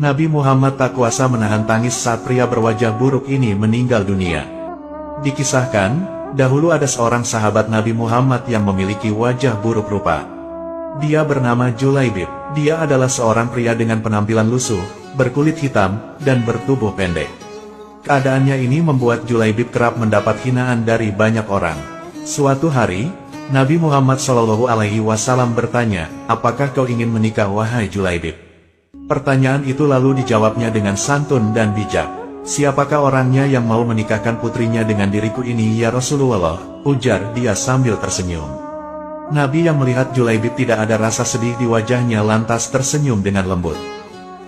Nabi Muhammad tak kuasa menahan tangis saat pria berwajah buruk ini meninggal dunia. Dikisahkan, dahulu ada seorang sahabat Nabi Muhammad yang memiliki wajah buruk rupa. Dia bernama Julaibib. Dia adalah seorang pria dengan penampilan lusuh, berkulit hitam, dan bertubuh pendek. Keadaannya ini membuat Julaibib kerap mendapat hinaan dari banyak orang. Suatu hari, Nabi Muhammad SAW bertanya, "Apakah kau ingin menikah wahai Julaibib?" Pertanyaan itu lalu dijawabnya dengan santun dan bijak. "Siapakah orangnya yang mau menikahkan putrinya dengan diriku ini ya Rasulullah?" ujar dia sambil tersenyum. Nabi yang melihat Julaibib tidak ada rasa sedih di wajahnya lantas tersenyum dengan lembut.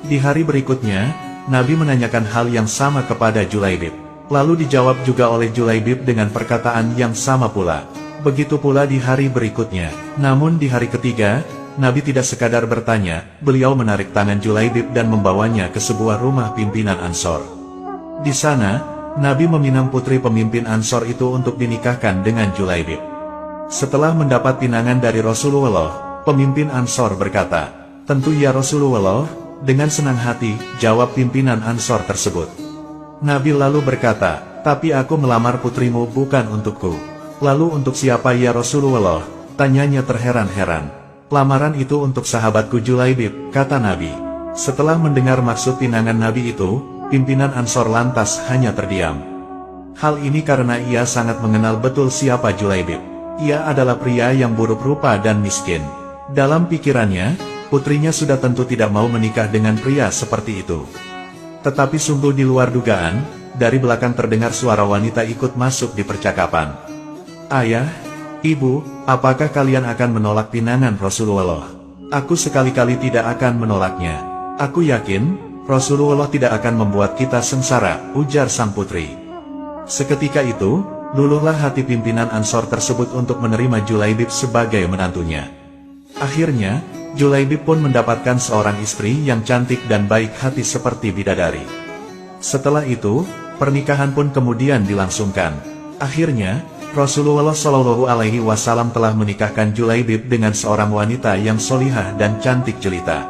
Di hari berikutnya, Nabi menanyakan hal yang sama kepada Julaibib. Lalu dijawab juga oleh Julaibib dengan perkataan yang sama pula. Begitu pula di hari berikutnya. Namun di hari ketiga, Nabi tidak sekadar bertanya, beliau menarik tangan Julaibib dan membawanya ke sebuah rumah pimpinan Ansor. Di sana, Nabi meminang putri pemimpin Ansor itu untuk dinikahkan dengan Julaibib. Setelah mendapat pinangan dari Rasulullah, pemimpin Ansor berkata, "Tentu ya Rasulullah," dengan senang hati, jawab pimpinan Ansor tersebut. Nabi lalu berkata, "Tapi aku melamar putrimu bukan untukku." "Lalu untuk siapa ya Rasulullah?" tanyanya terheran-heran. "Lamaran itu untuk sahabatku Julaibib," kata Nabi. Setelah mendengar maksud pinangan Nabi itu, pimpinan Ansor lantas hanya terdiam. Hal ini karena ia sangat mengenal betul siapa Julaibib. Ia adalah pria yang buruk rupa dan miskin. Dalam pikirannya, putrinya sudah tentu tidak mau menikah dengan pria seperti itu. Tetapi sungguh di luar dugaan, dari belakang terdengar suara wanita ikut masuk di percakapan. "Ayah, Ibu, apakah kalian akan menolak pinangan Rasulullah?" "Aku sekali-kali tidak akan menolaknya. Aku yakin, Rasulullah tidak akan membuat kita sengsara," ujar sang putri. Seketika itu, luluhlah hati pimpinan Ansor tersebut untuk menerima Julaibib sebagai menantunya. Akhirnya, Julaibib pun mendapatkan seorang istri yang cantik dan baik hati seperti bidadari. Setelah itu, pernikahan pun kemudian dilangsungkan. Akhirnya, Rasulullah SAW telah menikahkan Julaibib dengan seorang wanita yang solihah dan cantik jelita.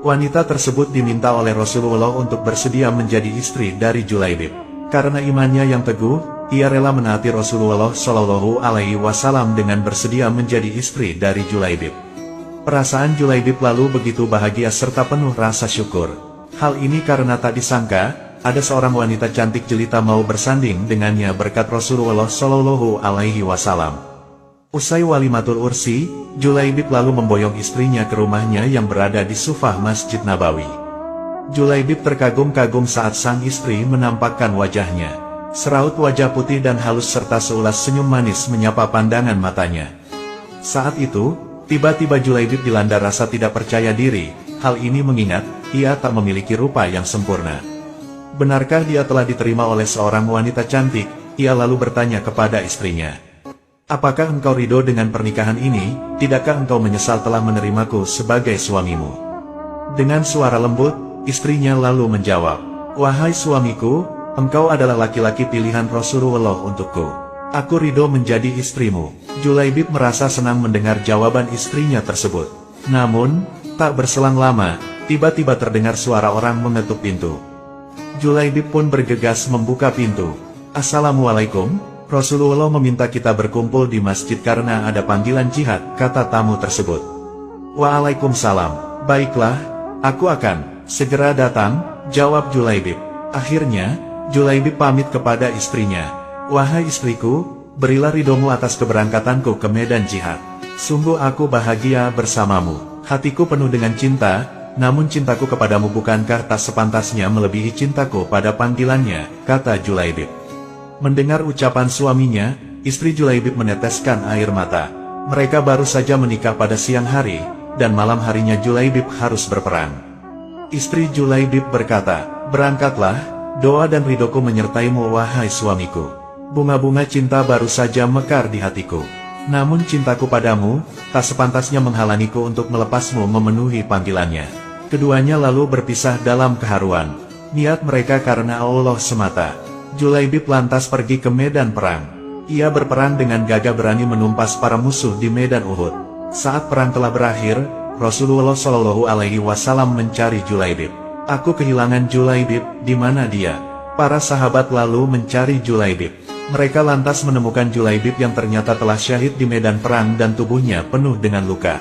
Wanita tersebut diminta oleh Rasulullah untuk bersedia menjadi istri dari Julaibib. Karena imannya yang teguh, ia rela menaati Rasulullah SAW dengan bersedia menjadi istri dari Julaibib. Perasaan Julaibib lalu begitu bahagia serta penuh rasa syukur. Hal ini karena tak disangka, ada seorang wanita cantik jelita mau bersanding dengannya berkat Rasulullah SAW. Usai walimatul ursi, Julaibib lalu memboyong istrinya ke rumahnya yang berada di Sufah Masjid Nabawi. Julaibib terkagum-kagum saat sang istri menampakkan wajahnya. Seraut wajah putih dan halus serta seulas senyum manis menyapa pandangan matanya. Saat itu, tiba-tiba Julaibib dilanda rasa tidak percaya diri. Hal ini mengingat, ia tak memiliki rupa yang sempurna. Benarkah dia telah diterima oleh seorang wanita cantik? Ia lalu bertanya kepada istrinya, "Apakah engkau ridho dengan pernikahan ini? Tidakkah engkau menyesal telah menerimaku sebagai suamimu?" Dengan suara lembut, istrinya lalu menjawab, "Wahai suamiku, engkau adalah laki-laki pilihan Rasulullah untukku. Aku ridho menjadi istrimu." Julaibib merasa senang mendengar jawaban istrinya tersebut. Namun, tak berselang lama, tiba-tiba terdengar suara orang mengetuk pintu. Julaibib pun bergegas membuka pintu. "Assalamualaikum, Rasulullah meminta kita berkumpul di masjid karena ada panggilan jihad," kata tamu tersebut. "Waalaikumsalam, baiklah, aku akan segera datang," jawab Julaibib. Akhirnya, Julaibib pamit kepada istrinya. "Wahai istriku, berilah ridhomu atas keberangkatanku ke medan jihad. Sungguh aku bahagia bersamamu. Hatiku penuh dengan cinta, namun cintaku kepadamu bukankah tak sepantasnya melebihi cintaku pada panggilannya," kata Julaibib. Mendengar ucapan suaminya, istri Julaibib meneteskan air mata. Mereka baru saja menikah pada siang hari, dan malam harinya Julaibib harus berperang. Istri Julaibib berkata, "Berangkatlah, doa dan ridhoku menyertaimu wahai suamiku. Bunga-bunga cinta baru saja mekar di hatiku. Namun cintaku padamu, tak sepantasnya menghalangiku untuk melepasmu memenuhi panggilannya." Keduanya lalu berpisah dalam keharuan. Niat mereka karena Allah semata. Julaibib lantas pergi ke medan perang. Ia berperang dengan gagah berani menumpas para musuh di medan Uhud. Saat perang telah berakhir, Rasulullah SAW mencari Julaibib. Aku kehilangan Julaibib, di mana dia? Para sahabat lalu mencari Julaibib. Mereka lantas menemukan Julaibib yang ternyata telah syahid di medan perang dan tubuhnya penuh dengan luka.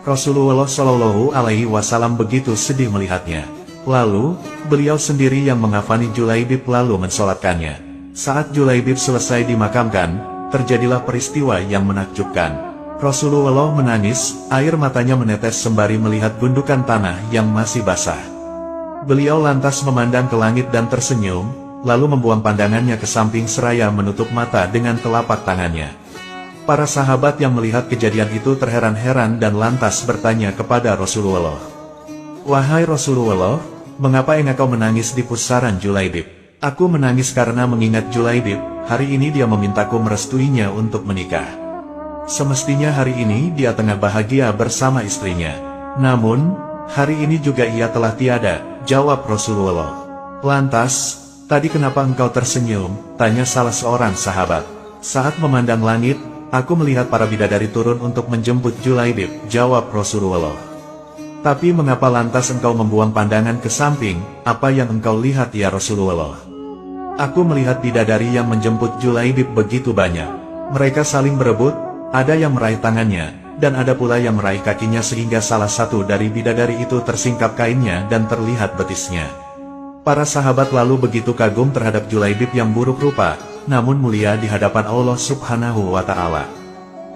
Rasulullah Shallallahu Alaihi Wasallam begitu sedih melihatnya. Lalu, beliau sendiri yang mengafani Julaibib lalu mensolatkannya. Saat Julaibib selesai dimakamkan, terjadilah peristiwa yang menakjubkan. Rasulullah menangis, air matanya menetes sembari melihat gundukan tanah yang masih basah. Beliau lantas memandang ke langit dan tersenyum, lalu membuang pandangannya ke samping seraya menutup mata dengan telapak tangannya. Para sahabat yang melihat kejadian itu terheran-heran dan lantas bertanya kepada Rasulullah. "Wahai Rasulullah, mengapa engkau menangis di pusaran Julaibib?" "Aku menangis karena mengingat Julaibib, hari ini dia memintaku merestuinya untuk menikah. Semestinya hari ini dia tengah bahagia bersama istrinya. Namun, hari ini juga ia telah tiada," jawab Rasulullah. "Lantas, tadi kenapa engkau tersenyum?" tanya salah seorang sahabat. "Saat memandang langit, aku melihat para bidadari turun untuk menjemput Julaibib," jawab Rasulullah. "Tapi mengapa lantas engkau membuang pandangan ke samping? Apa yang engkau lihat ya Rasulullah?" "Aku melihat bidadari yang menjemput Julaibib begitu banyak. Mereka saling berebut, ada yang meraih tangannya, dan ada pula yang meraih kakinya sehingga salah satu dari bidadari itu tersingkap kainnya dan terlihat betisnya." Para sahabat lalu begitu kagum terhadap Julaibib yang buruk rupa, namun mulia di hadapan Allah Subhanahu wa Ta'ala.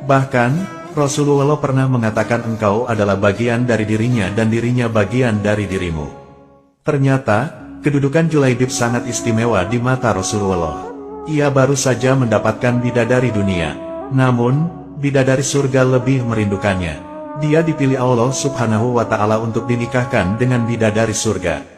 Bahkan, Rasulullah pernah mengatakan engkau adalah bagian dari dirinya dan dirinya bagian dari dirimu. Ternyata, kedudukan Julaibib sangat istimewa di mata Rasulullah. Ia baru saja mendapatkan bidadari dunia, namun, bidadari surga lebih merindukannya. Dia dipilih Allah Subhanahu wa Ta'ala untuk dinikahkan dengan bidadari surga.